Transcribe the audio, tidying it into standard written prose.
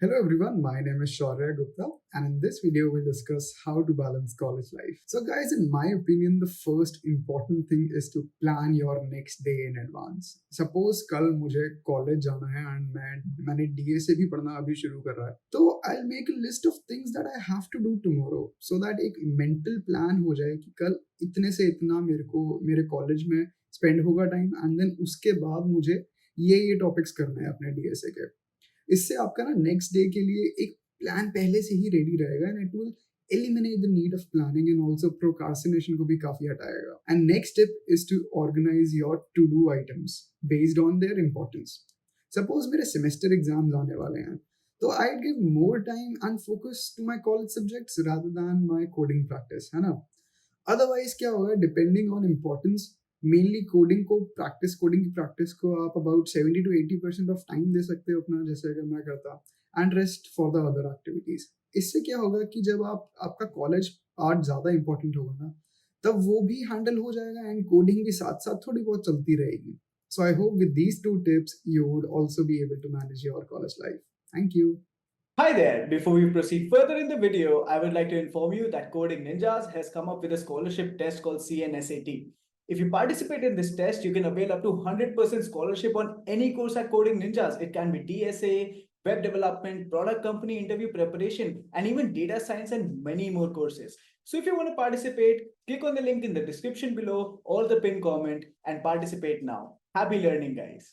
Hello everyone, my name is Shaurya Gupta, and in this video we'll discuss how to balance college life. So guys, in my opinion, the first important thing is to plan your next day in advance. Suppose कल मुझे college जाना है and मैंने DA से भी पढ़ना अभी शुरू कर रहा है, तो I'll make a list of things that I have to do tomorrow, so that एक mental plan हो जाए कि कल इतने से इतना मेरे college में spend होगा time, and then उसके बाद मुझे ये topics करने हैं अपने DSA के. इससे आपका ना नेक्स्ट डे के लिए एक प्लान पहले से ही रेडी रहेगा and it will eliminate the need of planning and also procrastination को भी काफी हटाएगा. And next step is to organize your to do items based on their importance. Suppose मेरे semester exams आने वाले हैं, तो I'd give more time and focus to my college subjects rather than my coding practice, है ना. Otherwise क्या होगा, depending on importance, mainly coding की प्रैक्टिस को आप अबाउट 70 to 80% ऑफ टाइम दे सकते हो अपना, जैसे अगर मैं करता, and rest for the other activities. इससे क्या होगा कि जब आपका कॉलेज पार्ट ज़्यादा इंपॉर्टेंट होगा ना, तब वो भी हैंडल हो जाएगा एंड कोडिंग भी साथ साथ थोड़ी बहुत चलती रहेगी. So I hope with these two tips you would also be able to manage your college life. Thank you. Hi there! Before we proceed further in the video, I would like to inform you that Coding Ninjas has come up with a scholarship test called CNSAT. If you participate in this test, you can avail up to 100% scholarship on any course at Coding Ninjas. It can be DSA, web development, product company interview preparation, and even data science and many more courses. So if you want to participate, click on the link in the description below or the pinned comment and participate now. Happy learning, guys!